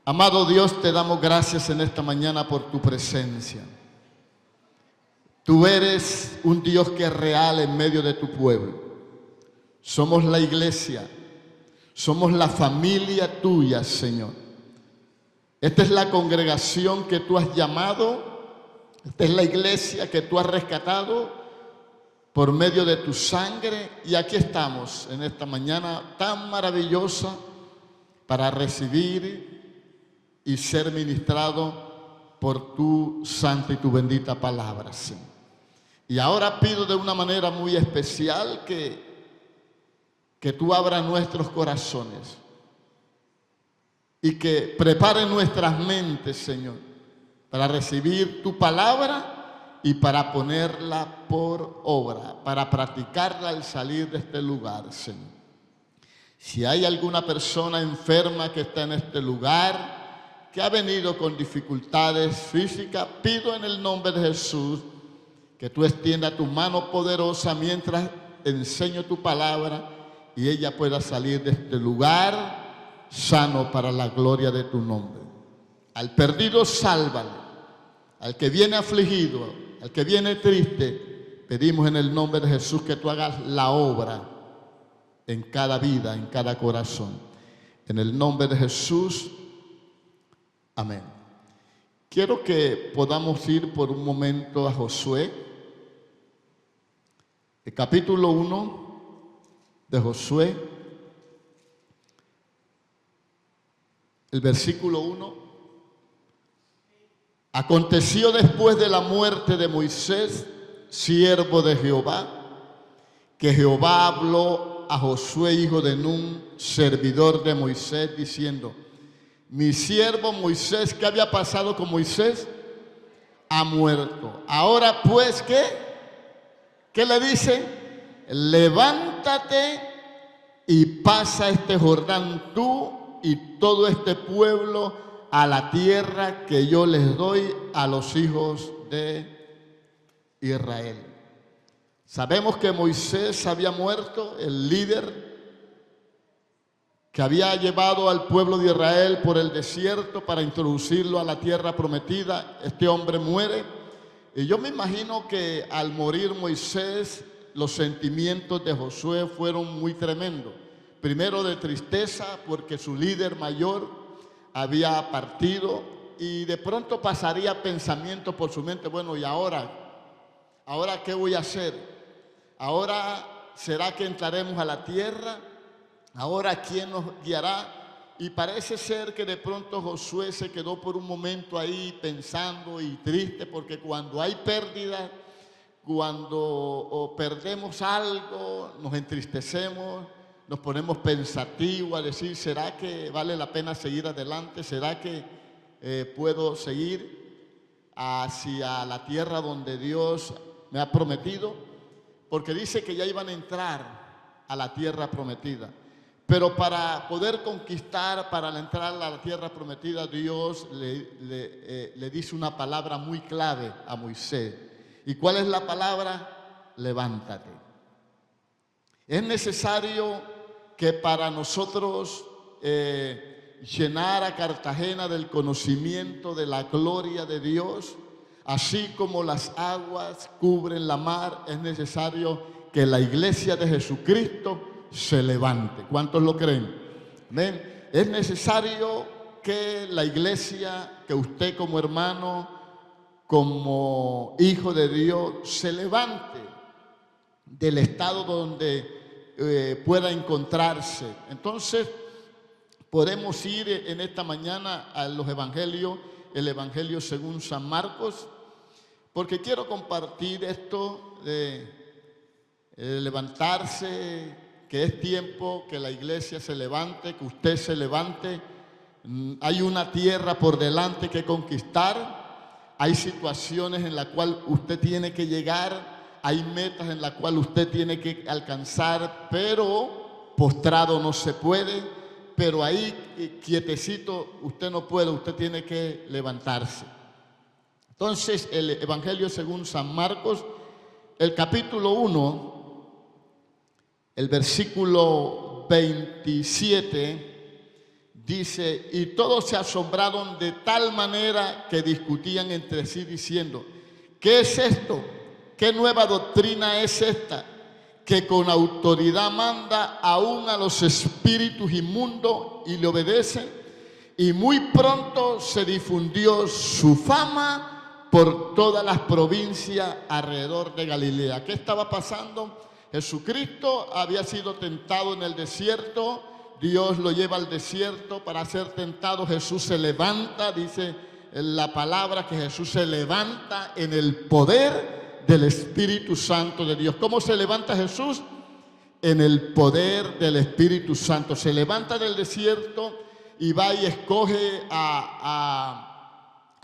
Amado Dios, te damos gracias en esta mañana por tu presencia. Tú eres un Dios que es real en medio de tu pueblo. Somos la iglesia, somos la familia tuya, Señor. Esta es la congregación que tú has llamado, esta es la iglesia que tú has rescatado por medio de tu sangre, y aquí estamos en esta mañana tan maravillosa para recibir y ser ministrado por tu santa y tu bendita palabra, Señor. Y ahora pido de una manera muy especial que tú abras nuestros corazones y que prepare nuestras mentes, Señor, para recibir tu palabra y para ponerla por obra, para practicarla al salir de este lugar, Señor. Si hay alguna persona enferma que está en este lugar, que ha venido con dificultades físicas, pido en el nombre de Jesús que tú extiendas tu mano poderosa mientras enseño tu palabra y ella pueda salir de este lugar sano para la gloria de tu nombre. Al perdido, sálvale. Al que viene afligido, al que viene triste, pedimos en el nombre de Jesús que tú hagas la obra en cada vida, en cada corazón. En el nombre de Jesús, amén. Quiero que podamos ir por un momento a Josué, el capítulo 1 de Josué, el versículo 1. Aconteció después de la muerte de Moisés, siervo de Jehová, que Jehová habló a Josué, hijo de Nun, servidor de Moisés, diciendo: mi siervo Moisés, ¿qué había pasado con Moisés? Ha muerto. Ahora pues, ¿qué le dice? Levántate y pasa este Jordán tú y todo este pueblo a la tierra que yo les doy a los hijos de Israel. Sabemos que Moisés había muerto, el líder que había llevado al pueblo de Israel por el desierto para introducirlo a la tierra prometida. Este hombre muere, y yo me imagino que al morir Moisés, los sentimientos de Josué fueron muy tremendos. Primero de tristeza porque su líder mayor había partido, y de pronto pasaría pensamiento por su mente: bueno, ¿y ahora qué voy a hacer? ¿Ahora será que entraremos a la tierra? ¿Ahora quién nos guiará? Y parece ser que de pronto Josué se quedó por un momento ahí pensando y triste, porque cuando hay pérdida, cuando perdemos algo, nos entristecemos, nos ponemos pensativos a decir: ¿será que vale la pena seguir adelante? ¿Será que puedo seguir hacia la tierra donde Dios me ha prometido? Porque dice que ya iban a entrar a la tierra prometida. Pero para poder conquistar, para entrar a la tierra prometida, Dios le dice una palabra muy clave a Moisés. ¿Y cuál es la palabra? Levántate. Es necesario que para nosotros llenar a Cartagena del conocimiento de la gloria de Dios, así como las aguas cubren la mar, es necesario que la iglesia de Jesucristo se levante. ¿Cuántos lo creen? ¿Ven? Es necesario que la iglesia, que usted como hermano, como hijo de Dios, se levante del estado donde pueda encontrarse. Entonces, podemos ir en esta mañana a los evangelios, el evangelio según San Marcos, porque quiero compartir esto de levantarse, que es tiempo que la iglesia se levante, que usted se levante. Hay una tierra por delante que conquistar, hay situaciones en las cuales usted tiene que llegar, hay metas en las cuales usted tiene que alcanzar, pero postrado no se puede, pero ahí quietecito usted no puede, usted tiene que levantarse. Entonces, el evangelio según San Marcos, el capítulo 1, el versículo 27, dice, y todos se asombraron de tal manera que discutían entre sí diciendo, ¿qué es esto? ¿Qué nueva doctrina es esta? Que con autoridad manda aún a los espíritus inmundos y le obedecen. Y muy pronto se difundió su fama por todas las provincias alrededor de Galilea. ¿Qué estaba pasando? Jesucristo había sido tentado en el desierto. Dios lo lleva al desierto para ser tentado. Jesús se levanta, dice la palabra que Jesús se levanta en el poder del Espíritu Santo de Dios. ¿Cómo se levanta Jesús? En el poder del Espíritu Santo. Se levanta del desierto y va y escoge a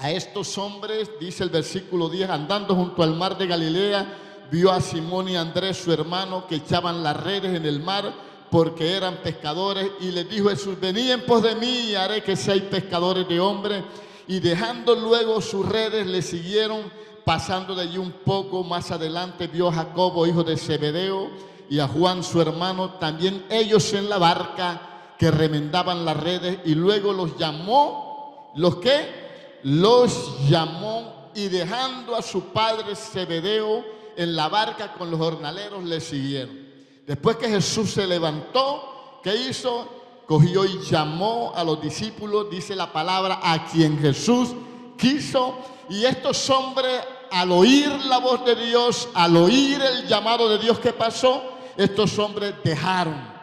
estos hombres, dice el versículo 10, andando junto al mar de Galilea, vio a Simón y Andrés, su hermano, que echaban las redes en el mar, porque eran pescadores, y les dijo Jesús, venid en pos de mí y haré que seáis pescadores de hombres. Y dejando luego sus redes, le siguieron. Pasando de allí un poco más adelante, vio a Jacobo, hijo de Zebedeo, y a Juan, su hermano, también ellos en la barca, que remendaban las redes, y luego los llamó. ¿Los qué? Los llamó, y dejando a su padre Zebedeo en la barca con los jornaleros, le siguieron. Después que Jesús se levantó, ¿qué hizo? Cogió y llamó a los discípulos, dice la palabra, a quien Jesús quiso. Y estos hombres, al oír la voz de Dios, al oír el llamado de Dios, ¿qué pasó? Estos hombres dejaron.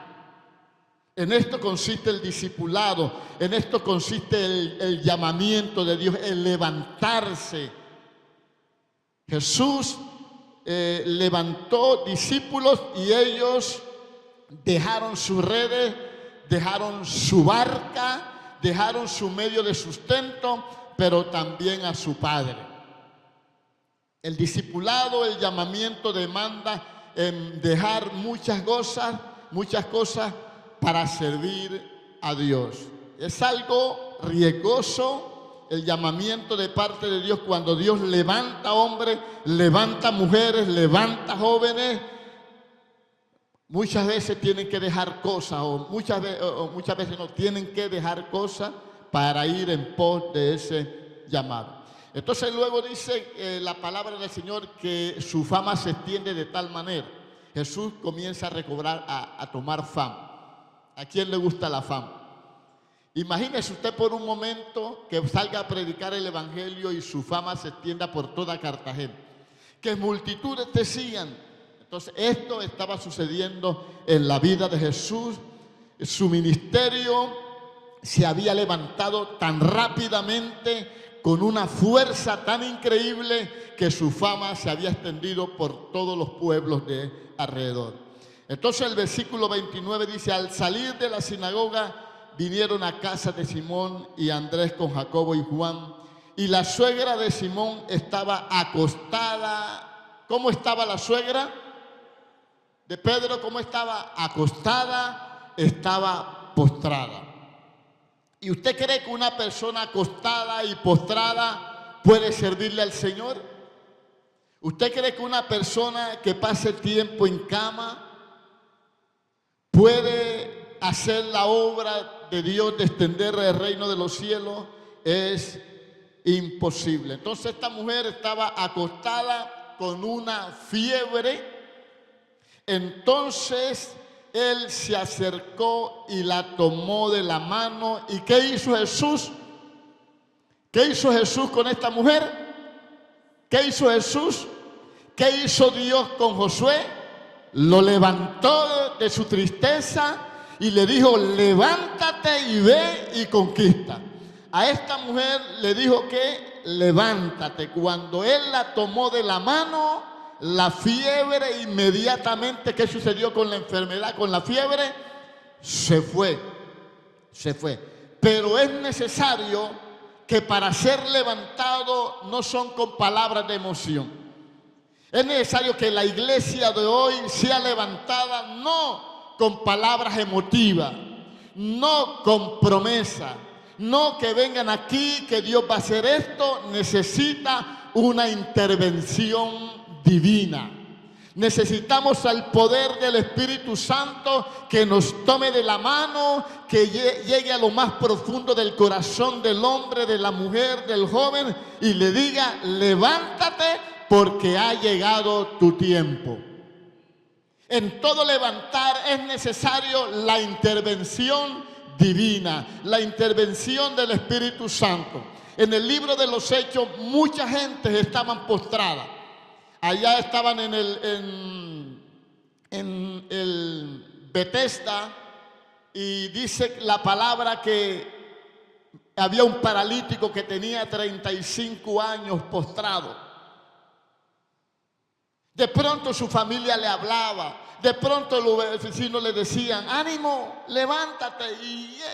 En esto consiste el discipulado, en esto consiste el llamamiento de Dios, el levantarse. Jesús levantó discípulos y ellos dejaron sus redes, dejaron su barca, dejaron su medio de sustento, pero también a su Padre. El discipulado, el llamamiento demanda dejar muchas cosas para servir a Dios. Es algo riesgoso el llamamiento de parte de Dios cuando Dios levanta hombres, levanta mujeres, levanta jóvenes. Muchas veces tienen que dejar cosas o muchas veces no tienen que dejar cosas para ir en pos de ese llamado. Entonces luego dice la palabra del Señor que su fama se extiende de tal manera. Jesús comienza a recobrar, a tomar fama. ¿A quién le gusta la fama? Imagínese usted por un momento que salga a predicar el evangelio y su fama se extienda por toda Cartagena. Que multitudes te sigan. Entonces esto estaba sucediendo en la vida de Jesús. Su ministerio se había levantado tan rápidamente, con una fuerza tan increíble, que su fama se había extendido por todos los pueblos de alrededor. Entonces el versículo 29 dice, al salir de la sinagoga vinieron a casa de Simón y Andrés con Jacobo y Juan, y la suegra de Simón estaba acostada. ¿Cómo estaba la suegra de Pedro? ¿Cómo estaba? Acostada, estaba postrada. ¿Y usted cree que una persona acostada y postrada puede servirle al Señor? ¿Usted cree que una persona que pase tiempo en cama puede hacer la obra de Dios de extender el reino de los cielos? Es imposible. Entonces esta mujer estaba acostada con una fiebre. Entonces él se acercó y la tomó de la mano. ¿Y qué hizo Jesús? ¿Qué hizo Jesús con esta mujer? ¿Qué hizo Jesús? ¿Qué hizo Dios con Josué? Lo levantó de su tristeza y le dijo, levántate y ve y conquista. A esta mujer le dijo que levántate. Cuando él la tomó de la mano, la fiebre inmediatamente, ¿qué sucedió con la enfermedad? Con la fiebre, se fue. Pero es necesario que para ser levantado no son con palabras de emoción. Es necesario que la iglesia de hoy sea levantada no con palabras emotivas, no con promesa, no que vengan aquí, que Dios va a hacer esto. Necesita una intervención divina. Necesitamos al poder del Espíritu Santo que nos tome de la mano, que llegue a lo más profundo del corazón del hombre, de la mujer, del joven y le diga: levántate porque ha llegado tu tiempo. En todo levantar es necesario la intervención divina, la intervención del Espíritu Santo. En el libro de los Hechos, mucha gente estaban postrada. Allá estaban en el Betesda, y dice la palabra que había un paralítico que tenía 35 años postrado. De pronto su familia le hablaba, de pronto los vecinos le decían: ánimo, levántate,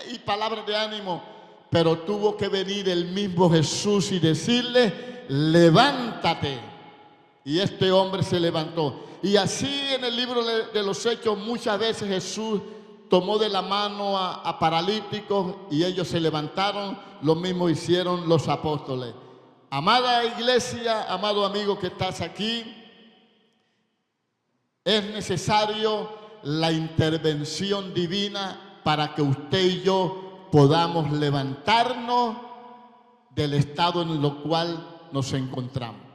y palabras de ánimo. Pero tuvo que venir el mismo Jesús y decirle: levántate. Y este hombre se levantó. Y así en el libro de los Hechos muchas veces Jesús tomó de la mano a paralíticos y ellos se levantaron. Lo mismo hicieron los apóstoles. Amada iglesia, amado amigo que estás aquí, es necesario la intervención divina para que usted y yo podamos levantarnos del estado en el cual nos encontramos.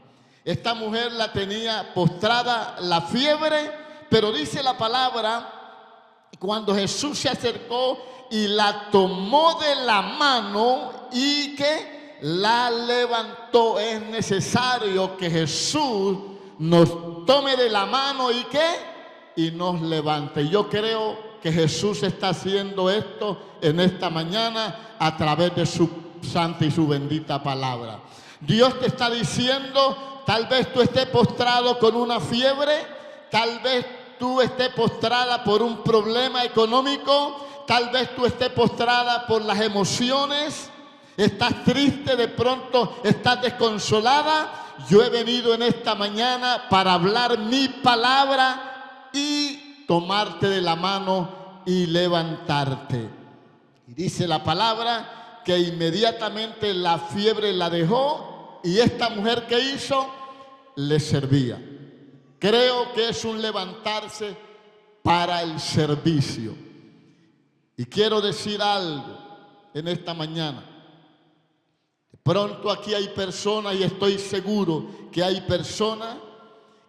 Esta mujer la tenía postrada la fiebre, pero dice la palabra, cuando Jesús se acercó y la tomó de la mano y que la levantó. Es necesario que Jesús nos tome de la mano y nos levante. Yo creo que Jesús está haciendo esto en esta mañana a través de su santa y su bendita palabra. Dios te está diciendo: tal vez tú estés postrado con una fiebre, tal vez tú estés postrada por un problema económico, tal vez tú estés postrada por las emociones, estás triste, de pronto estás desconsolada. Yo he venido en esta mañana para hablar mi palabra y tomarte de la mano y levantarte. Y dice la palabra que inmediatamente la fiebre la dejó. Y esta mujer, ¿qué hizo? Le servía. Creo que es un levantarse para el servicio. Y quiero decir algo en esta mañana. De pronto aquí hay personas, y estoy seguro que hay personas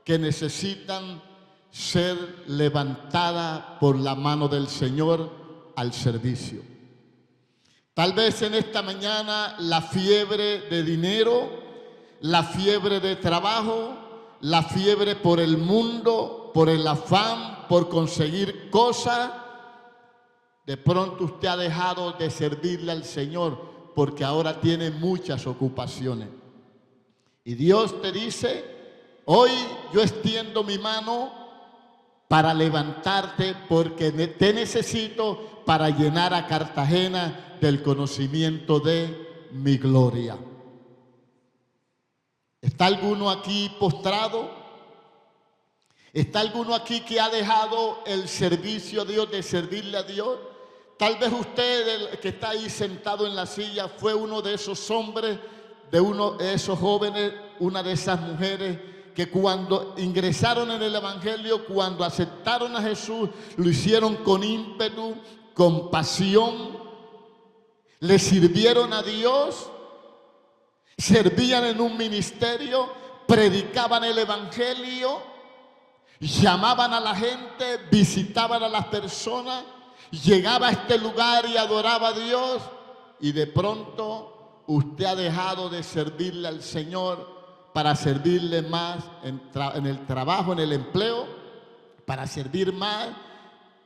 que necesitan ser levantadas por la mano del Señor al servicio. Tal vez en esta mañana la fiebre de dinero, la fiebre de trabajo, la fiebre por el mundo, por el afán, por conseguir cosas. De pronto usted ha dejado de servirle al Señor porque ahora tiene muchas ocupaciones. Y Dios te dice: hoy yo extiendo mi mano para levantarte porque te necesito para llenar a Cartagena del conocimiento de mi gloria. ¿Está alguno aquí postrado? ¿Está alguno aquí que ha dejado el servicio a Dios, de servirle a Dios? Tal vez usted, el que está ahí sentado en la silla, fue uno de esos hombres, de uno de esos jóvenes, una de esas mujeres que cuando ingresaron en el Evangelio, cuando aceptaron a Jesús, lo hicieron con ímpetu, con pasión, le sirvieron a Dios. Servían en un ministerio, predicaban el Evangelio, llamaban a la gente, visitaban a las personas, llegaba a este lugar y adoraba a Dios. Y de pronto usted ha dejado de servirle al Señor para servirle más en el trabajo, en el empleo, para servir más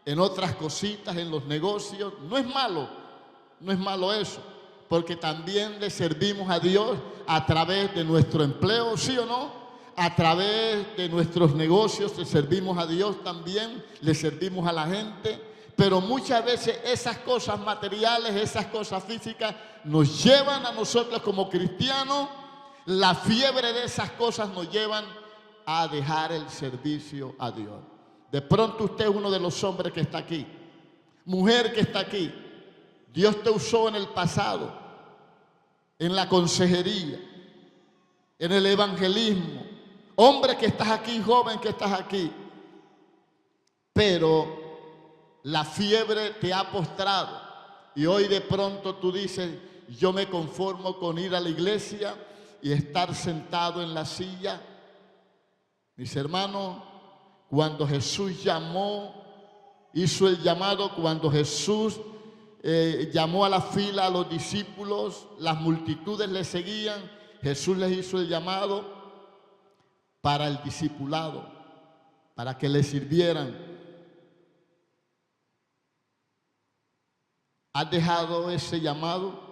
en otras cositas, en los negocios. No es malo eso. Porque también le servimos a Dios a través de nuestro empleo, ¿sí o no? A través de nuestros negocios le servimos a Dios también, le servimos a la gente. Pero muchas veces esas cosas materiales, esas cosas físicas nos llevan a nosotros como cristianos, la fiebre de esas cosas nos llevan a dejar el servicio a Dios. De pronto usted es uno de los hombres que está aquí, mujer que está aquí. Dios te usó en el pasado, en la consejería, en el evangelismo. hombre que estás aquí, joven que estás aquí, pero la fiebre te ha postrado y hoy de pronto tú dices, yo me conformo con ir a la iglesia y estar sentado en la silla. Mis hermanos, cuando Jesús hizo el llamado, cuando Jesús llamó a la fila a los discípulos, las multitudes le seguían, Jesús les hizo el llamado para el discipulado, para que le sirvieran. ¿Has dejado ese llamado?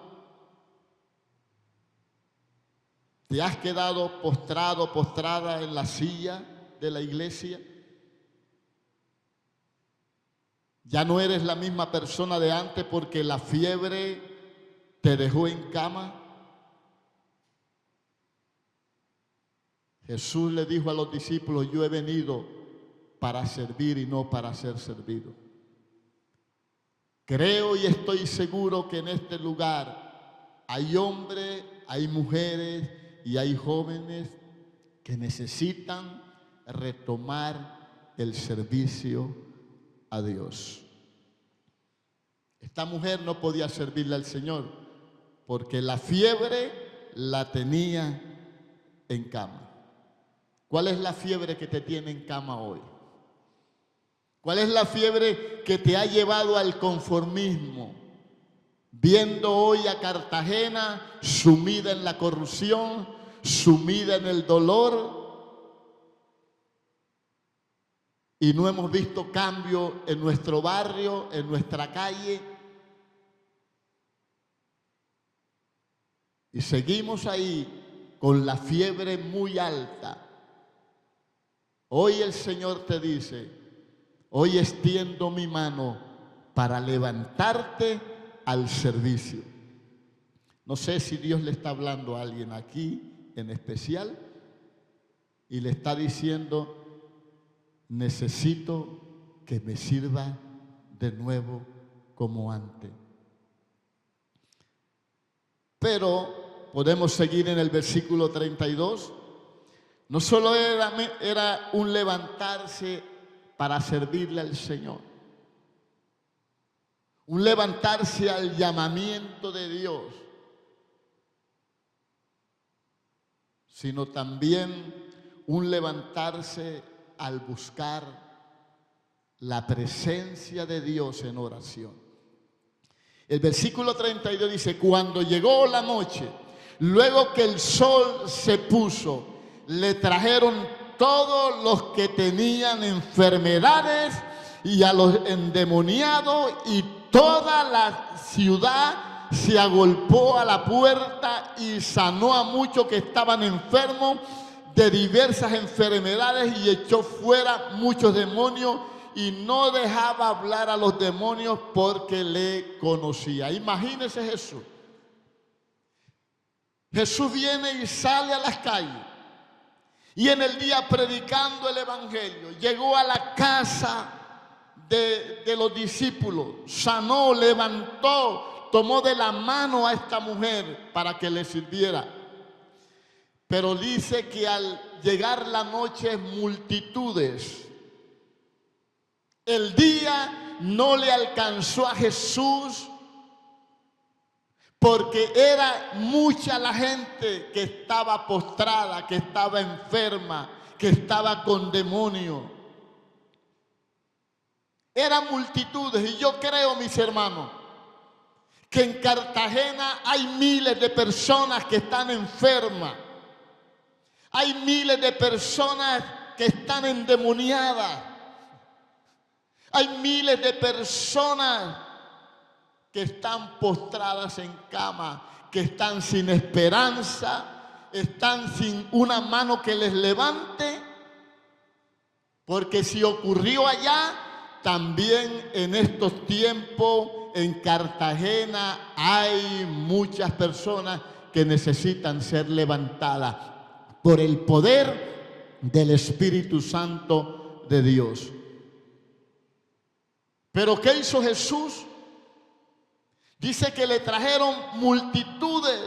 ¿Te has quedado postrado, postrada en la silla de la iglesia? Ya no eres la misma persona de antes porque la fiebre te dejó en cama. Jesús le dijo a los discípulos, yo he venido para servir y no para ser servido. Creo y estoy seguro que en este lugar hay hombres, hay mujeres y hay jóvenes que necesitan retomar el servicio a Dios. Esta mujer no podía servirle al Señor porque la fiebre la tenía en cama. ¿Cuál es la fiebre que te tiene en cama hoy? ¿Cuál es la fiebre que te ha llevado al conformismo? Viendo hoy a Cartagena sumida en la corrupción, sumida en el dolor, y no hemos visto cambio en nuestro barrio, en nuestra calle. Y seguimos ahí con la fiebre muy alta. Hoy el Señor te dice, hoy extiendo mi mano para levantarte al servicio. No sé si Dios le está hablando a alguien aquí en especial y le está diciendo, necesito que me sirva de nuevo como antes. Pero podemos seguir en el versículo 32. No solo era un levantarse para servirle al Señor, un levantarse al llamamiento de Dios, sino también un levantarse al buscar la presencia de Dios en oración. El versículo 32 dice, cuando llegó la noche, luego que el sol se puso, le trajeron todos los que tenían enfermedades y a los endemoniados, y toda la ciudad se agolpó a la puerta y sanó a muchos que estaban enfermos de diversas enfermedades y echó fuera muchos demonios y no dejaba hablar a los demonios porque le conocía. Imagínese Jesús. Jesús viene y sale a las calles y en el día predicando el evangelio, llegó a la casa de los discípulos, sanó, levantó, tomó de la mano a esta mujer para que le sirviera. Pero dice que al llegar la noche, multitudes. El día no le alcanzó a Jesús porque era mucha la gente que estaba postrada, que estaba enferma, que estaba con demonio. Eran multitudes y yo creo, mis hermanos, que en Cartagena hay miles de personas que están enfermas. Hay miles de personas que están endemoniadas. Hay miles de personas que están postradas en cama, que están sin esperanza, están sin una mano que les levante. Porque si ocurrió allá, también en estos tiempos en Cartagena hay muchas personas que necesitan ser levantadas por el poder del Espíritu Santo de Dios. Pero ¿qué hizo Jesús? Dice que le trajeron multitudes.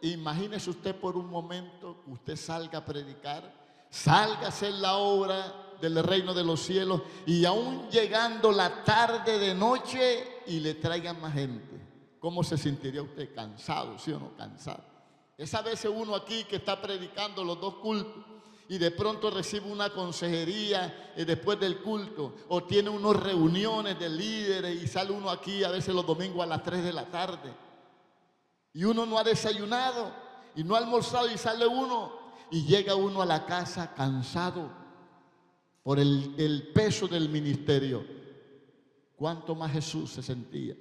Imagínese usted por un momento que usted salga a predicar, salga a hacer la obra del reino de los cielos, y aún llegando la tarde de noche y le traigan más gente. ¿Cómo se sentiría usted? Cansado, ¿sí o no? Cansado. Esa veces uno aquí que está predicando los dos cultos y de pronto recibe una consejería después del culto, o tiene unas reuniones de líderes y sale uno aquí a veces los domingos a las 3 de la tarde y uno no ha desayunado y no ha almorzado, y sale uno y llega uno a la casa cansado por el peso del ministerio. ¿Cuánto más Jesús se sentía?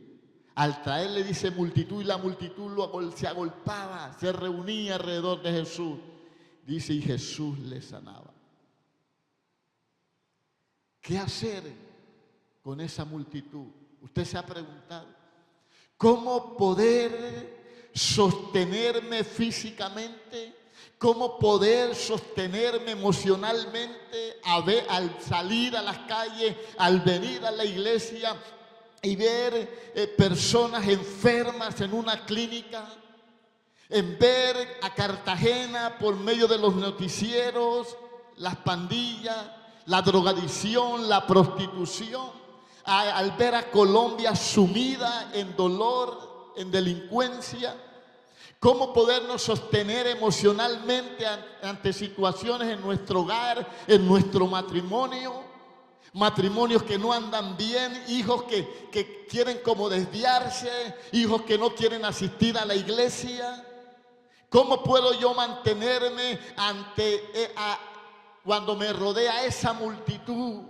Al traerle, dice, multitud, y la multitud se agolpaba, se reunía alrededor de Jesús. Dice, y Jesús le sanaba. ¿Qué hacer con esa multitud? Usted se ha preguntado, ¿cómo poder sostenerme físicamente? ¿Cómo poder sostenerme emocionalmente al salir a las calles, al venir a la iglesia y ver personas enfermas en una clínica? En ver a Cartagena por medio de los noticieros, las pandillas, la drogadicción, la prostitución, al ver a Colombia sumida en dolor, en delincuencia. ¿Cómo podernos sostener emocionalmente ante situaciones en nuestro hogar, en nuestro matrimonio? Matrimonios que no andan bien, hijos que quieren como desviarse, hijos que no quieren asistir a la iglesia. ¿Cómo puedo yo mantenerme cuando me rodea esa multitud?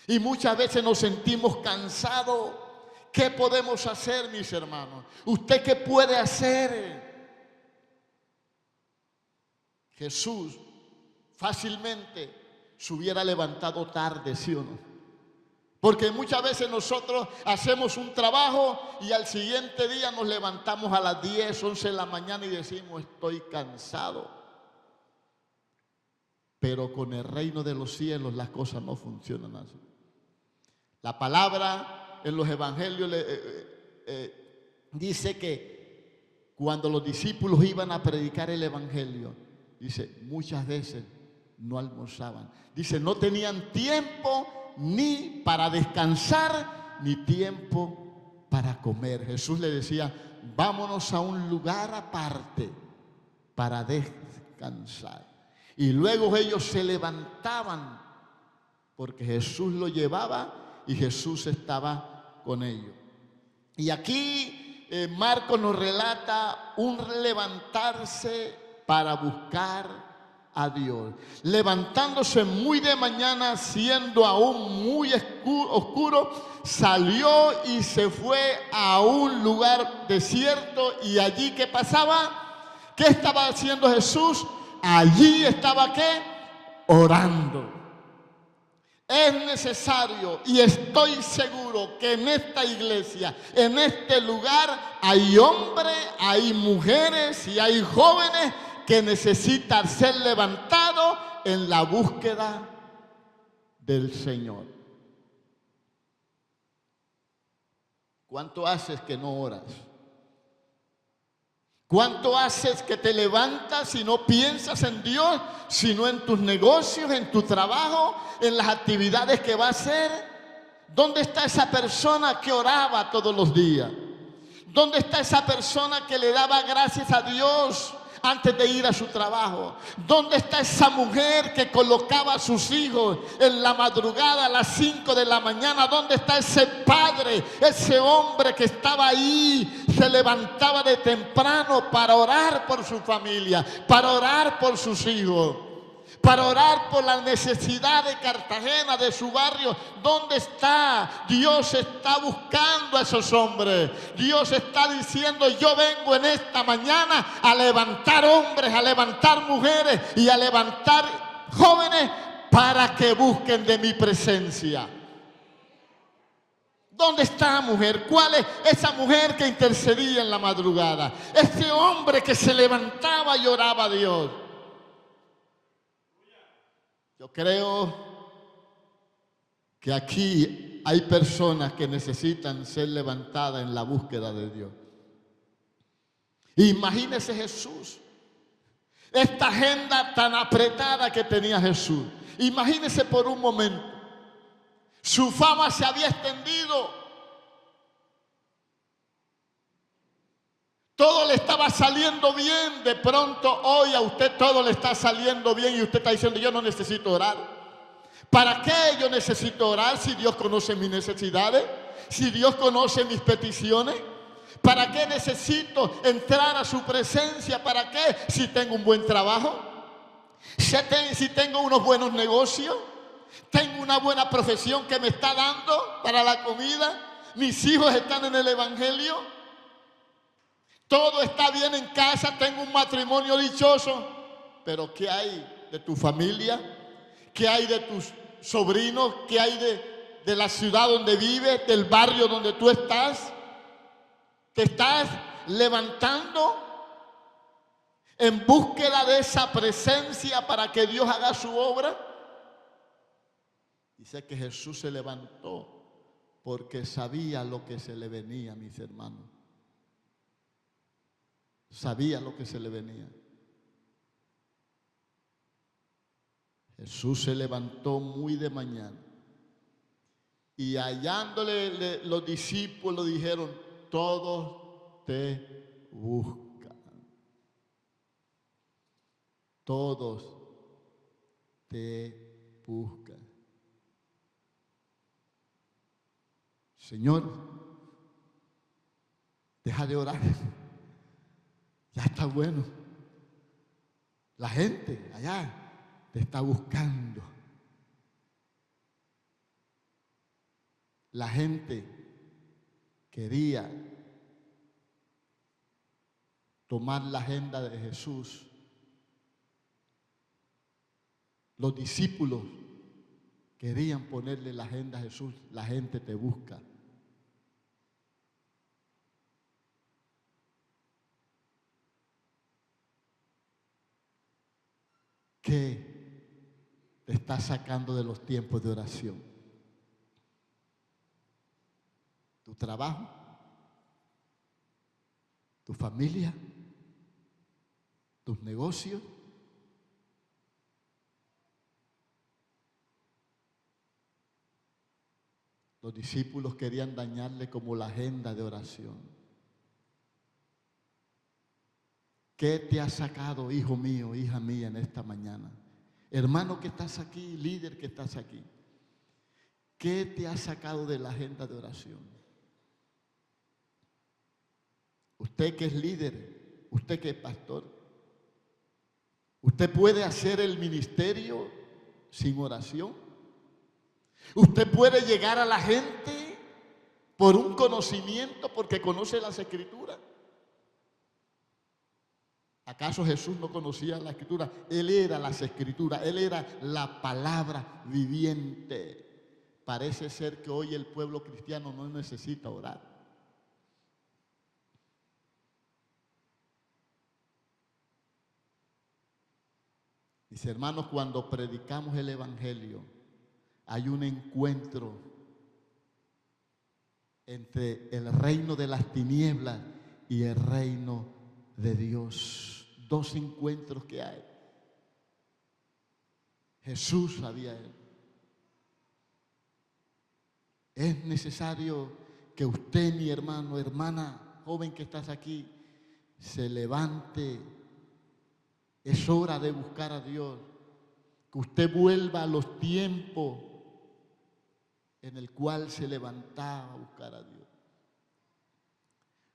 Y muchas veces nos sentimos cansados. ¿Qué podemos hacer, mis hermanos? ¿Usted qué puede hacer? Jesús fácilmente se hubiera levantado tarde, ¿sí o no? Porque muchas veces nosotros hacemos un trabajo y al siguiente día nos levantamos a las 10, 11 de la mañana y decimos, estoy cansado. Pero con el reino de los cielos las cosas no funcionan así. La palabra en los evangelios dice que cuando los discípulos iban a predicar el evangelio, dice, muchas veces no almorzaban. Dice, no tenían tiempo ni para descansar, ni tiempo para comer. Jesús le decía, vámonos a un lugar aparte para descansar. Y luego ellos se levantaban porque Jesús lo llevaba y Jesús estaba con ellos. Y aquí Marcos nos relata un levantarse para buscar a Dios. Levantándose muy de mañana, siendo aún muy oscuro, salió y se fue a un lugar desierto. Y allí, ¿qué pasaba? ¿Qué estaba haciendo Jesús? Allí estaba, ¿qué? Orando. Es necesario, y estoy seguro que en esta iglesia, en este lugar, hay hombres, hay mujeres y hay jóvenes que necesitan ser levantados en la búsqueda del Señor. ¿Cuánto haces que no oras? ¿Cuánto haces que te levantas y no piensas en Dios, sino en tus negocios, en tu trabajo, en las actividades que va a hacer? ¿Dónde está esa persona que oraba todos los días? ¿Dónde está esa persona que le daba gracias a Dios antes de ir a su trabajo? ¿Dónde está esa mujer que colocaba a sus hijos en la madrugada a las 5 de la mañana? ¿Dónde está ese padre, ese hombre que estaba ahí, se levantaba de temprano para orar por su familia, para orar por sus hijos, para orar por la necesidad de Cartagena, de su barrio? ¿Dónde está? Dios está buscando a esos hombres. Dios está diciendo, yo vengo en esta mañana a levantar hombres, a levantar mujeres y a levantar jóvenes para que busquen de mi presencia. ¿Dónde está la mujer? ¿Cuál es esa mujer que intercedía en la madrugada? Ese hombre que se levantaba y oraba a Dios. Yo creo que aquí hay personas que necesitan ser levantadas en la búsqueda de Dios. Imagínese Jesús. Esta agenda tan apretada que tenía Jesús. Imagínense por un momento. Su fama se había extendido. Todo le estaba saliendo bien. De pronto hoy a usted todo le está saliendo bien y usted está diciendo: yo no necesito orar. ¿Para qué yo necesito orar si Dios conoce mis necesidades? Si Dios conoce mis peticiones. ¿Para qué necesito entrar a su presencia? ¿Para qué si tengo un buen trabajo? Si tengo unos buenos negocios. Tengo una buena profesión que me está dando para la comida. Mis hijos están en el evangelio. Todo está bien en casa. Tengo un matrimonio dichoso. Pero ¿qué hay de tu familia? ¿Qué hay de tus sobrinos? ¿Qué hay de la ciudad donde vives? ¿Del barrio donde tú estás? ¿Te estás levantando en búsqueda de esa presencia para que Dios haga su obra? Dice que Jesús se levantó porque sabía lo que se le venía, mis hermanos. Sabía lo que se le venía. Jesús se levantó muy de mañana y hallándole los discípulos dijeron: todos te buscan. Todos te buscan. Señor, deja de orar. Ya está bueno. La gente allá te está buscando. La gente quería tomar la agenda de Jesús. Los discípulos querían ponerle la agenda a Jesús. La gente te busca. ¿Qué te está sacando de los tiempos de oración? ¿Tu trabajo? ¿Tu familia? ¿Tus negocios? Los discípulos querían dañarle como la agenda de oración. ¿Qué te ha sacado, hijo mío, hija mía, en esta mañana? Hermano que estás aquí, líder que estás aquí. ¿Qué te ha sacado de la agenda de oración? Usted que es líder, usted que es pastor, ¿usted puede hacer el ministerio sin oración? ¿Usted puede llegar a la gente por un conocimiento, porque conoce las Escrituras? ¿Acaso Jesús no conocía la Escritura? Él era las Escrituras, Él era la palabra viviente. Parece ser que hoy el pueblo cristiano no necesita orar. Mis hermanos, cuando predicamos el Evangelio, hay un encuentro entre el reino de las tinieblas y el reino de Dios. Dos encuentros que hay. Jesús sabía él. Es necesario que usted, mi hermano, hermana, joven que estás aquí, se levante. Es hora de buscar a Dios. Que usted vuelva a los tiempos en el cual se levantaba a buscar a Dios.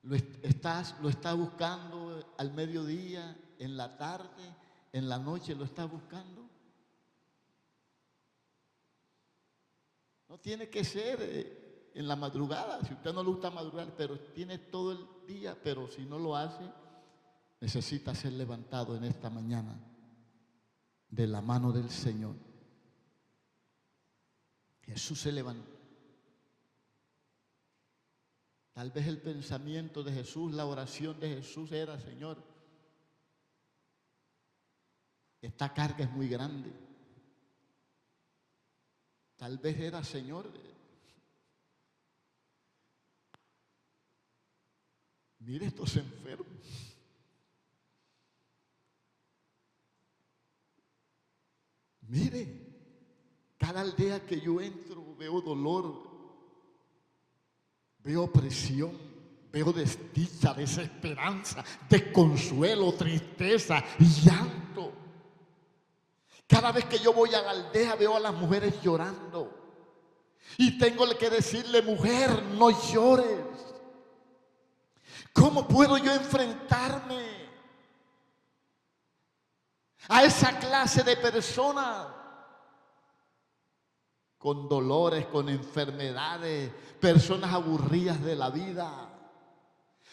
Lo está buscando al mediodía, en la tarde, en la noche, lo está buscando. No tiene que ser en la madrugada, si usted no le gusta madrugar, pero tiene todo el día, pero si no lo hace, necesita ser levantado en esta mañana de la mano del Señor. Jesús se levantó. Tal vez el pensamiento de Jesús, la oración de Jesús era: Señor, esta carga es muy grande. Tal vez era: Señor, mire estos enfermos. Mire, cada aldea que yo entro veo dolor, veo opresión, veo desdicha, desesperanza, desconsuelo, tristeza, llanto. Cada vez que yo voy a la aldea veo a las mujeres llorando. Y tengo que decirle: mujer, no llores. ¿Cómo puedo yo enfrentarme a esa clase de personas con dolores, con enfermedades, personas aburridas de la vida,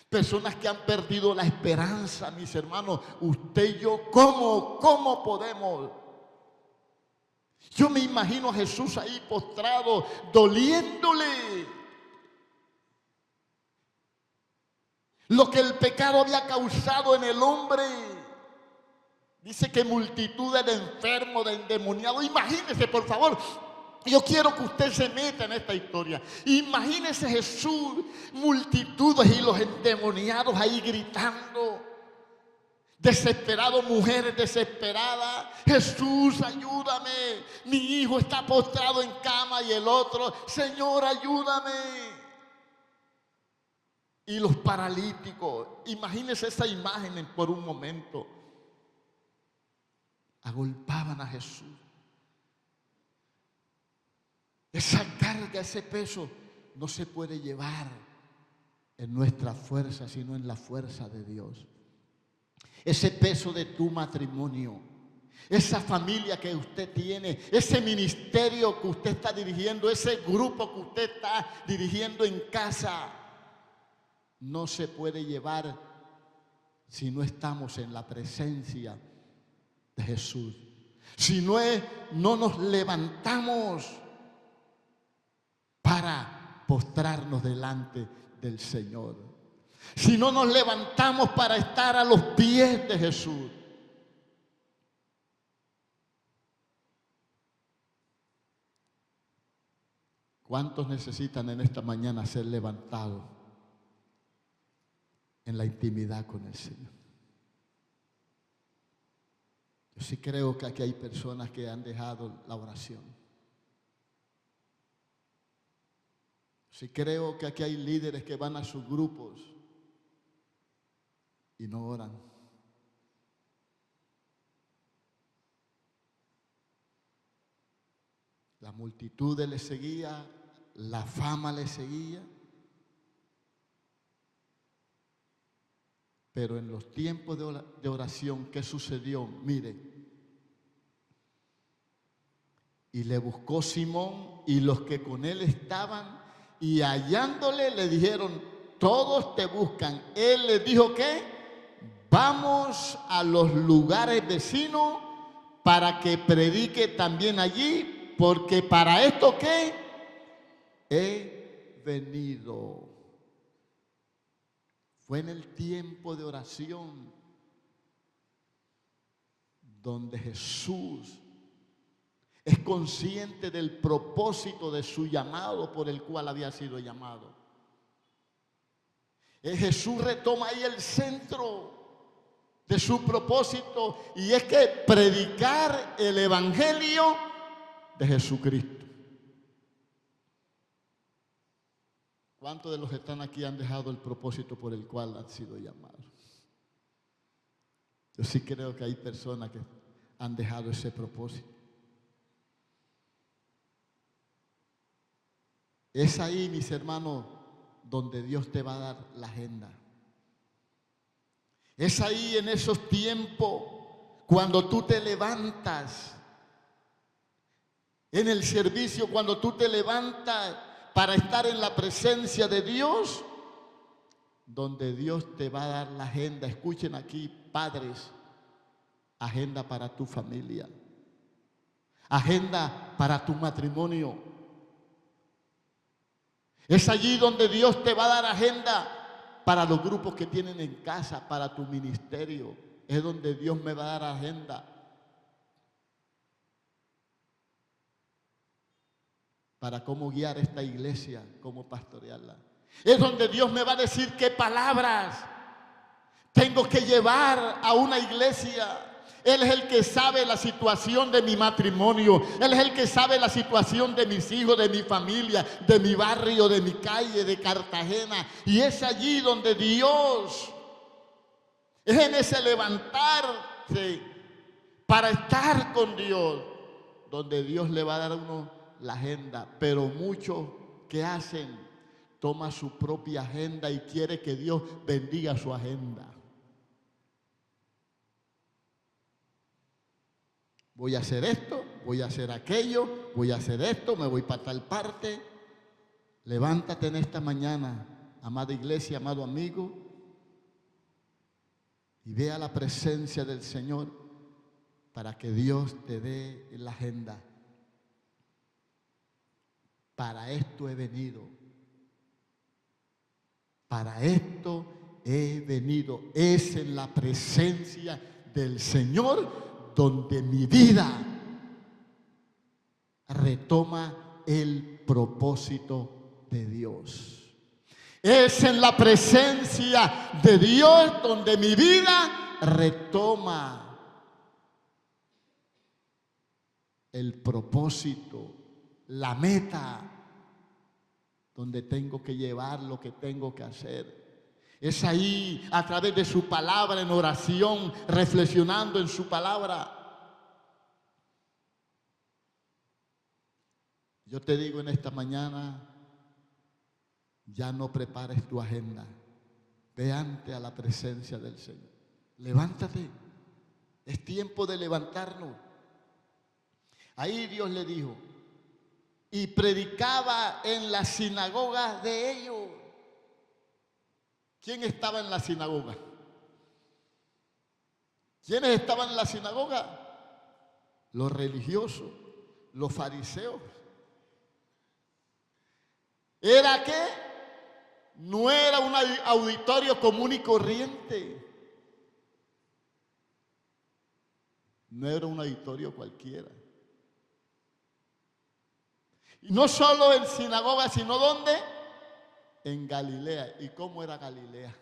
personas que han perdido la esperanza? Mis hermanos, usted y yo, ¿cómo podemos? Yo me imagino a Jesús ahí postrado, doliéndole lo que el pecado había causado en el hombre. Dice que multitudes de enfermos, de endemoniados. Imagínese, por favor. Yo quiero que usted se meta en esta historia. Imagínese Jesús, multitudes y los endemoniados ahí gritando. Desesperados, mujeres desesperadas: Jesús, ayúdame, mi hijo está postrado en cama. Y el otro: Señor, ayúdame. Y los paralíticos, imagínense esa imagen por un momento. Agolpaban a Jesús. Esa carga, ese peso no se puede llevar en nuestra fuerza, sino en la fuerza de Dios. Ese peso de tu matrimonio, esa familia que usted tiene, ese ministerio que usted está dirigiendo, ese grupo que usted está dirigiendo en casa, no se puede llevar si no estamos en la presencia de Jesús. Si no nos levantamos para postrarnos delante del Señor. Si no nos levantamos para estar a los pies de Jesús. ¿Cuántos necesitan en esta mañana ser levantados en la intimidad con el Señor? Yo sí creo que aquí hay personas que han dejado la oración. Sí creo que aquí hay líderes que van a sus grupos y no oran. La multitud les seguía, la fama les seguía, pero en los tiempos de oración, ¿qué sucedió? Mire, y le buscó Simón y los que con él estaban, y hallándole le dijeron: todos te buscan. Él les dijo: ¿qué? Vamos a los lugares vecinos para que predique también allí, porque para esto ¿qué? He venido. Fue en el tiempo de oración donde Jesús es consciente del propósito de su llamado por el cual había sido llamado. Jesús retoma ahí el centro de su propósito, y es que predicar el evangelio de Jesucristo. ¿Cuántos de los que están aquí han dejado el propósito por el cual han sido llamados? Yo sí creo que hay personas que han dejado ese propósito. Es ahí, mis hermanos, donde Dios te va a dar la agenda. Es ahí, en esos tiempos, cuando tú te levantas en el servicio, cuando tú te levantas para estar en la presencia de Dios, donde Dios te va a dar la agenda. Escuchen aquí, padres: agenda para tu familia, agenda para tu matrimonio. Es allí donde Dios te va a dar agenda para los grupos que tienen en casa, para tu ministerio. Es donde Dios me va a dar agenda para cómo guiar esta iglesia, cómo pastorearla. Es donde Dios me va a decir qué palabras tengo que llevar a una iglesia. Él es el que sabe la situación de mi matrimonio. Él es el que sabe la situación de mis hijos, de mi familia, de mi barrio, de mi calle, de Cartagena. Y es allí donde Dios, es en ese levantarse para estar con Dios, donde Dios le va a dar a uno la agenda. Pero muchos que hacen, toma su propia agenda y quiere que Dios bendiga su agenda. Voy a hacer esto, voy a hacer aquello, voy a hacer esto, me voy para tal parte. Levántate en esta mañana, amada iglesia, amado amigo, y vea la presencia del Señor para que Dios te dé la agenda. Para esto he venido. Para esto he venido. Es en la presencia del Señor donde mi vida retoma el propósito de Dios. Es en la presencia de Dios donde mi vida retoma el propósito, la meta, donde tengo que llevar lo que tengo que hacer. Es ahí, a través de su palabra, en oración, reflexionando en su palabra. Yo te digo en esta mañana, ya no prepares tu agenda. Ve ante a la presencia del Señor. Levántate. Es tiempo de levantarnos. Ahí Dios le dijo, y predicaba en las sinagogas de ellos. ¿Quién estaba en la sinagoga? ¿Quiénes estaban en la sinagoga? Los religiosos, los fariseos. ¿Era qué? No era un auditorio común y corriente. No era un auditorio cualquiera. Y no solo en sinagoga, sino ¿dónde? En Galilea. ¿Y cómo era Galilea?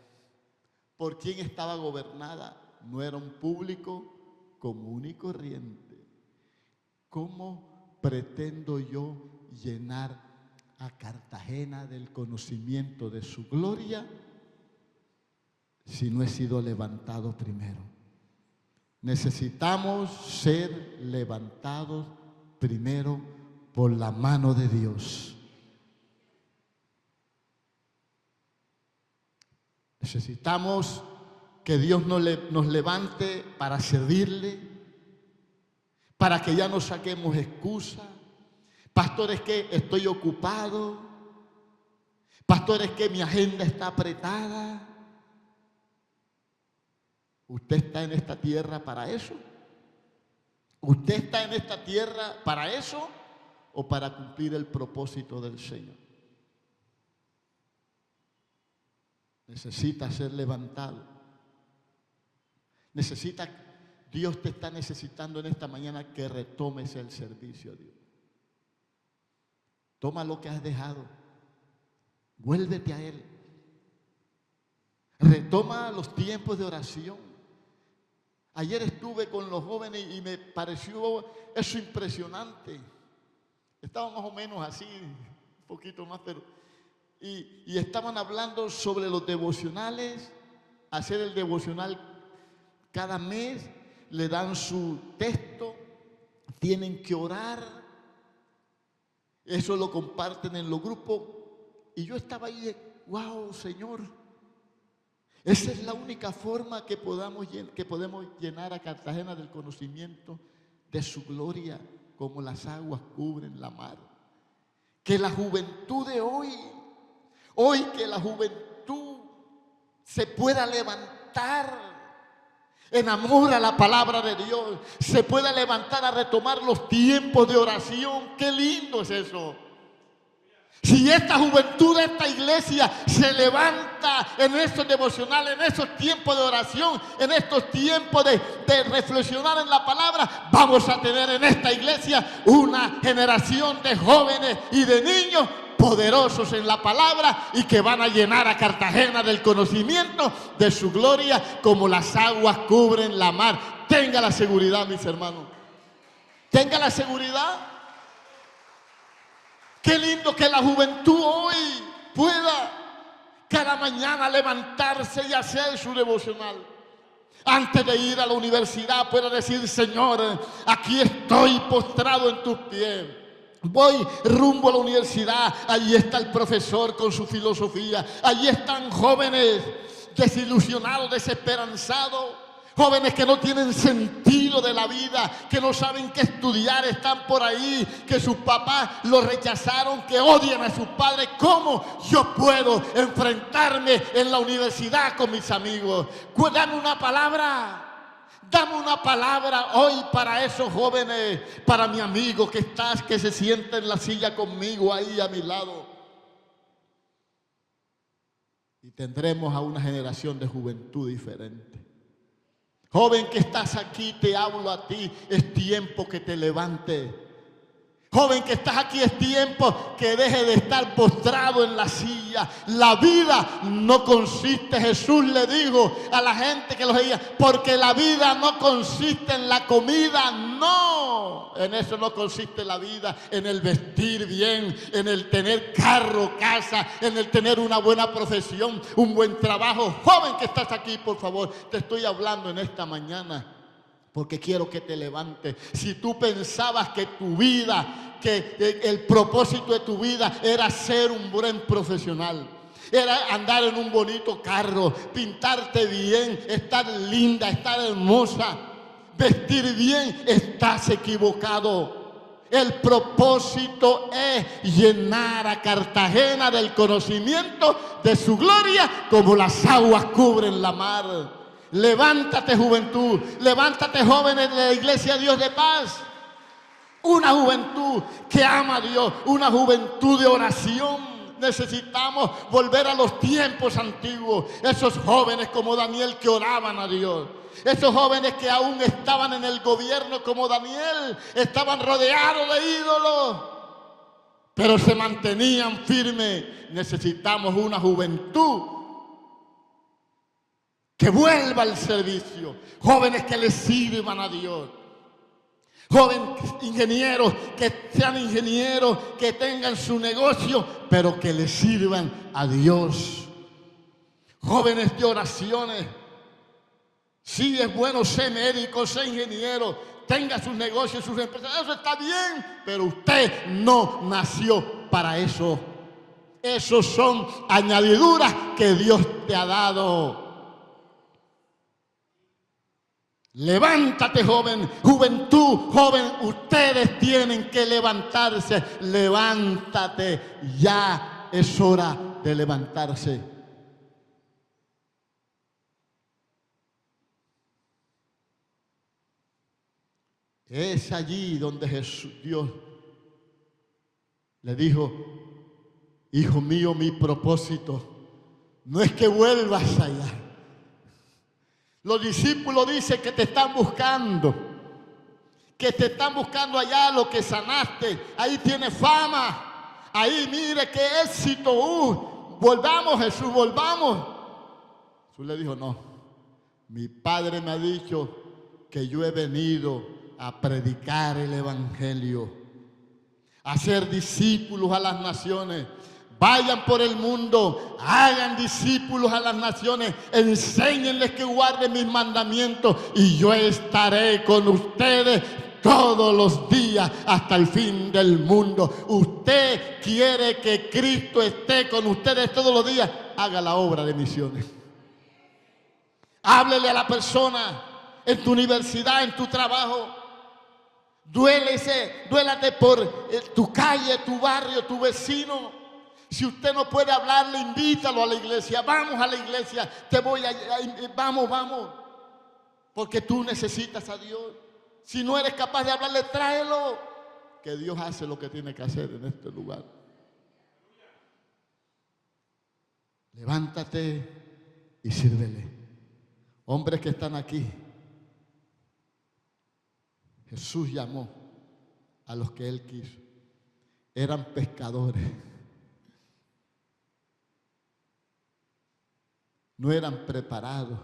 ¿Por quién estaba gobernada? No era un público común y corriente. ¿Cómo pretendo yo llenar a Cartagena del conocimiento de su gloria si no he sido levantado primero? Necesitamos ser levantados primero por la mano de Dios. Necesitamos que Dios nos levante para servirle, para que ya no saquemos excusa. Pastor, es que estoy ocupado. Pastor, es que mi agenda está apretada. ¿Usted está en esta tierra para eso? ¿Usted está en esta tierra para eso o para cumplir el propósito del Señor? Necesita ser levantado. Dios te está necesitando en esta mañana que retomes el servicio a Dios. Toma lo que has dejado. Vuélvete a Él. Retoma los tiempos de oración. Ayer estuve con los jóvenes y me pareció eso impresionante. Estaba más o menos así, un poquito más, pero... Y estaban hablando sobre los devocionales, hacer el devocional cada mes, le dan su texto, tienen que orar, eso lo comparten en los grupos. Y yo estaba ahí, wow, Señor, esa es la única forma que podemos llenar a Cartagena del conocimiento de su gloria, como las aguas cubren la mar. Que la juventud de hoy que la juventud se pueda levantar en amor a la palabra de Dios, se pueda levantar a retomar los tiempos de oración. Qué lindo es eso. Si esta juventud de esta iglesia se levanta en estos devocionales, en estos tiempos de oración, en estos tiempos de reflexionar en la palabra, vamos a tener en esta iglesia una generación de jóvenes y de niños poderosos en la palabra y que van a llenar a Cartagena del conocimiento de su gloria como las aguas cubren la mar. Tenga la seguridad, mis hermanos. Tenga la seguridad. Qué lindo que la juventud hoy pueda cada mañana levantarse y hacer su devocional. Antes de ir a la universidad pueda decir: Señor, aquí estoy postrado en tus pies. Voy rumbo a la universidad. Allí está el profesor con su filosofía. Allí están jóvenes desilusionados, desesperanzados. Jóvenes que no tienen sentido de la vida, que no saben qué estudiar, están por ahí, que sus papás los rechazaron, que odian a sus padres. ¿Cómo yo puedo enfrentarme en la universidad con mis amigos? Dame una palabra. Dame una palabra hoy para esos jóvenes, para mi amigo que se sienta en la silla conmigo ahí a mi lado. Y tendremos a una generación de juventud diferente. Joven que estás aquí, te hablo a ti, es tiempo que te levantes. Joven que estás aquí, es tiempo que deje de estar postrado en la silla. La vida no consiste, Jesús le dijo a la gente que lo veía, porque la vida no consiste en la comida, no. En eso no consiste la vida, en el vestir bien, en el tener carro, casa, en el tener una buena profesión, un buen trabajo. Joven que estás aquí, por favor, te estoy hablando en esta mañana, porque quiero que te levantes. Si tú pensabas que tu vida, que el propósito de tu vida era ser un buen profesional, era andar en un bonito carro, pintarte bien, estar linda, estar hermosa, vestir bien, estás equivocado. El propósito es llenar a Cartagena del conocimiento de su gloria, como las aguas cubren la mar. Levántate, juventud, levántate, jóvenes de la Iglesia Dios de Paz. Una juventud que ama a Dios, una juventud de oración. Necesitamos volver a los tiempos antiguos. Esos jóvenes como Daniel que oraban a Dios. Esos jóvenes que aún estaban en el gobierno como Daniel, estaban rodeados de ídolos, pero se mantenían firmes. Necesitamos una juventud que vuelva al servicio, jóvenes que le sirvan a Dios, jóvenes ingenieros, que sean ingenieros, que tengan su negocio, pero que le sirvan a Dios, jóvenes de oraciones. Sí, es bueno ser médico, ser ingeniero, tenga sus negocios, sus empresas, eso está bien, pero usted no nació para eso. Esos son añadiduras que Dios te ha dado. Levántate, joven, juventud, joven, ustedes tienen que levantarse. Levántate, ya es hora de levantarse. Es allí donde Dios le dijo: hijo mío, mi propósito no es que vuelvas allá. Los discípulos dicen que te están buscando, allá lo que sanaste. Ahí tienes fama, ahí mire qué éxito. Volvamos, Jesús, volvamos. Jesús le dijo: no, mi Padre me ha dicho que yo he venido a predicar el evangelio, a hacer discípulos a las naciones. Vayan por el mundo, hagan discípulos a las naciones, enséñenles que guarden mis mandamientos y yo estaré con ustedes todos los días hasta el fin del mundo. Usted quiere que Cristo esté con ustedes todos los días, haga la obra de misiones. Háblele a la persona en tu universidad, en tu trabajo. Duélate por tu calle, tu barrio, tu vecino. Si usted no puede hablarle, invítalo a la iglesia. Vamos a la iglesia, vamos. Porque tú necesitas a Dios. Si no eres capaz de hablarle, tráelo. Que Dios hace lo que tiene que hacer en este lugar. Levántate y sírvele. Hombres que están aquí, Jesús llamó a los que Él quiso. Eran pescadores. No eran preparados.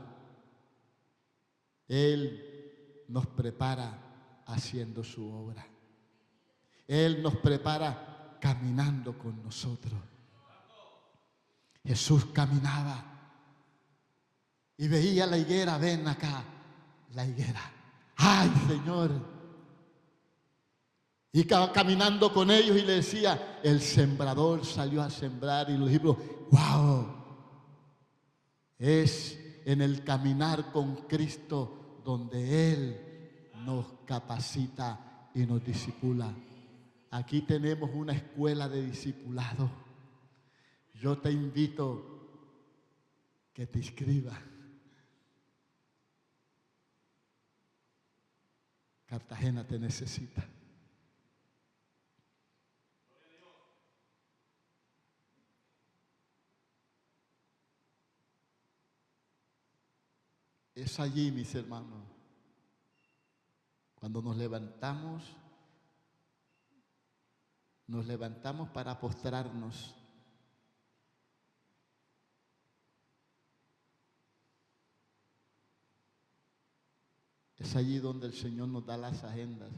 Él nos prepara haciendo su obra. Él nos prepara caminando con nosotros. Jesús caminaba y veía la higuera. Ven acá, la higuera. ¡Ay, Señor! Y caminando con ellos y le decía, el sembrador salió a sembrar. Y los discípulos, ¡wow! Es en el caminar con Cristo donde Él nos capacita y nos discipula. Aquí tenemos una escuela de discipulado. Yo te invito que te inscribas. Cartagena te necesita. Es allí, mis hermanos, cuando nos levantamos para postrarnos. Es allí donde el Señor nos da las agendas.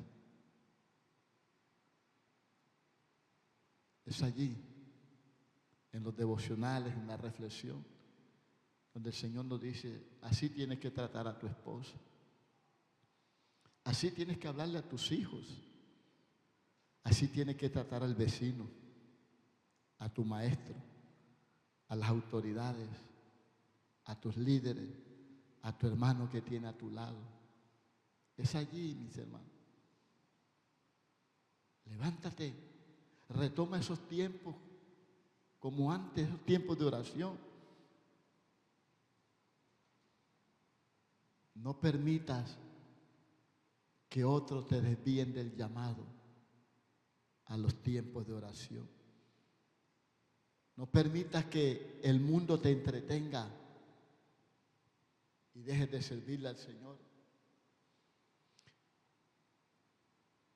Es allí, en los devocionales, en la reflexión, donde el Señor nos dice, así tienes que tratar a tu esposa. Así tienes que hablarle a tus hijos. Así tienes que tratar al vecino, a tu maestro, a las autoridades, a tus líderes, a tu hermano que tiene a tu lado. Es allí, mis hermanos. Levántate, retoma esos tiempos como antes, esos tiempos de oración. No permitas que otros te desvíen del llamado a los tiempos de oración. No permitas que el mundo te entretenga y dejes de servirle al Señor.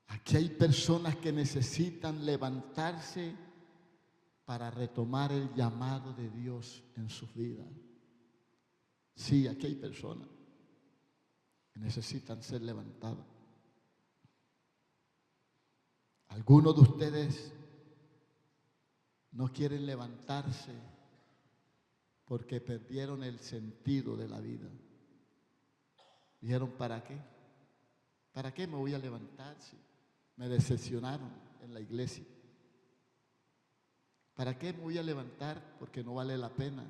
Aquí hay personas que necesitan levantarse para retomar el llamado de Dios en sus vidas. Sí, aquí hay personas que necesitan ser levantadas. Algunos de ustedes no quieren levantarse porque perdieron el sentido de la vida. Dijeron, ¿para qué? ¿Para qué me voy a levantar si me decepcionaron en la iglesia? ¿Para qué me voy a levantar? Porque no vale la pena.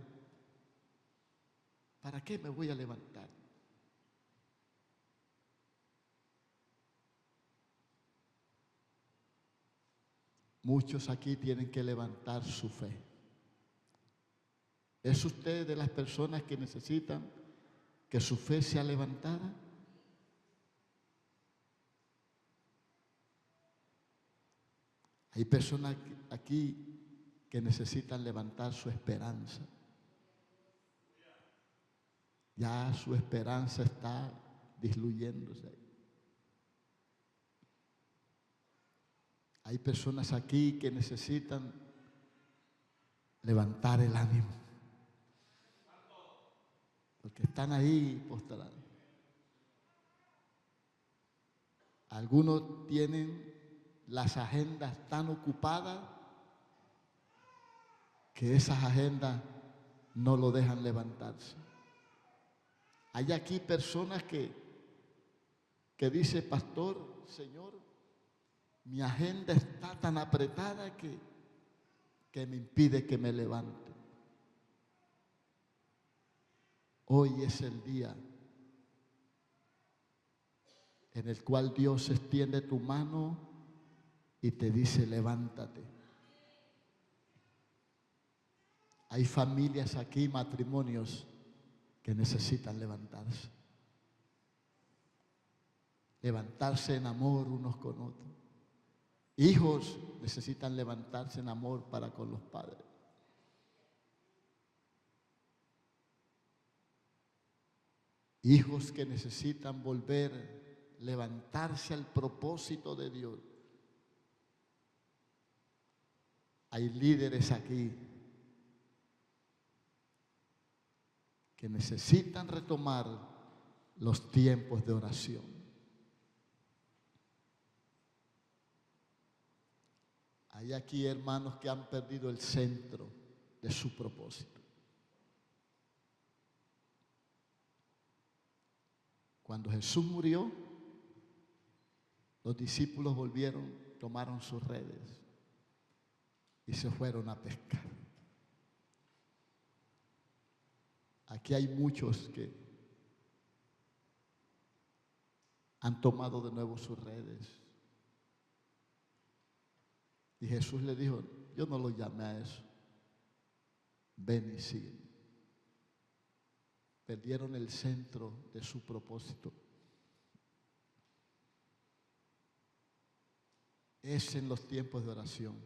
¿Para qué me voy a levantar? Muchos aquí tienen que levantar su fe. ¿Es usted de las personas que necesitan que su fe sea levantada? Hay personas aquí que necesitan levantar su esperanza. Ya su esperanza está disluyéndose. Hay personas aquí que necesitan levantar el ánimo, porque están ahí postrados. Algunos tienen las agendas tan ocupadas que esas agendas no lo dejan levantarse. Hay aquí personas que dice, pastor, Señor, mi agenda está tan apretada que me impide que me levante. Hoy es el día en el cual Dios extiende tu mano y te dice, levántate. Hay familias aquí, matrimonios, que necesitan levantarse. Levantarse en amor unos con otros. Hijos necesitan levantarse en amor para con los padres. Hijos que necesitan volver, levantarse al propósito de Dios. Hay líderes aquí que necesitan retomar los tiempos de oración. Hay aquí hermanos que han perdido el centro de su propósito. Cuando Jesús murió, los discípulos volvieron, tomaron sus redes y se fueron a pescar. Aquí hay muchos que han tomado de nuevo sus redes. Y Jesús le dijo, yo no lo llamé a eso. Ven y sígueme. Perdieron el centro de su propósito. Es en los tiempos de oración.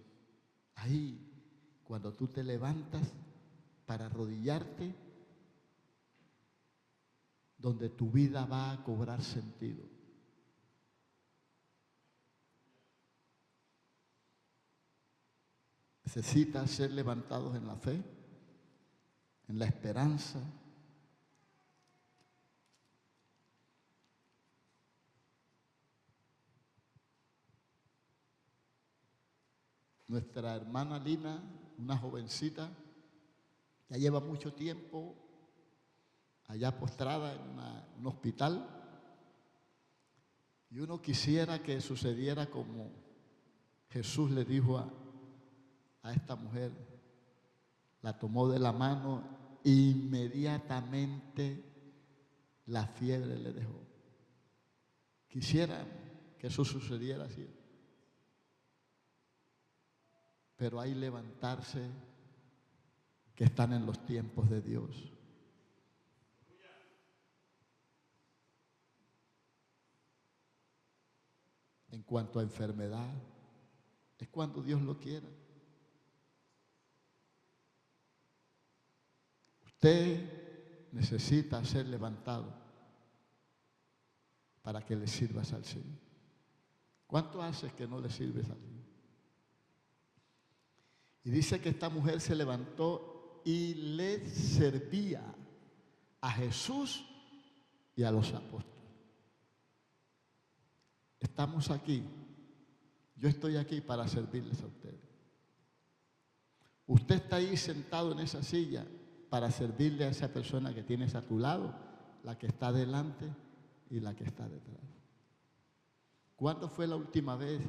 Ahí, cuando tú te levantas para arrodillarte, donde tu vida va a cobrar sentido. Necesitas ser levantados en la fe, en la esperanza. Nuestra hermana Lina, una jovencita, ya lleva mucho tiempo allá postrada en un hospital, y uno quisiera que sucediera como Jesús le dijo a esta mujer. La tomó de la mano e inmediatamente la fiebre le dejó. Quisiera que eso sucediera así. Pero hay levantarse que están en los tiempos de Dios. En cuanto a enfermedad, es cuando Dios lo quiera. Usted necesita ser levantado para que le sirvas al Señor. ¿Cuánto haces que no le sirves al Señor? Y dice que esta mujer se levantó y le servía a Jesús y a los apóstoles. Estamos aquí. Yo estoy aquí para servirles a ustedes. Usted está ahí sentado en esa silla para servirle a esa persona que tienes a tu lado, la que está delante y la que está detrás. ¿Cuándo fue la última vez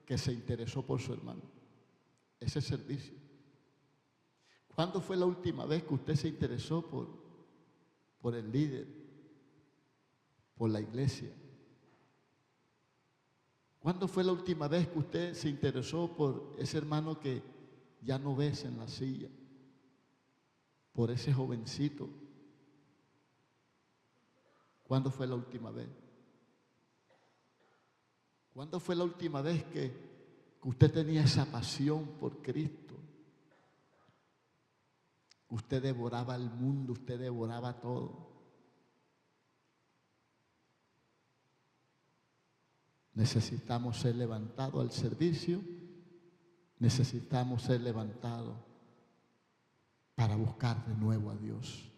que se interesó por su hermano? Ese servicio. ¿Cuándo fue la última vez que usted se interesó por el líder, por la iglesia? ¿Cuándo fue la última vez que usted se interesó por ese hermano que ya no ves en la silla? Por ese jovencito. ¿Cuándo fue la última vez? ¿Cuándo fue la última vez que usted tenía esa pasión por Cristo? Usted devoraba el mundo, usted devoraba todo. Necesitamos ser levantados al servicio, necesitamos ser levantados para buscar de nuevo a Dios.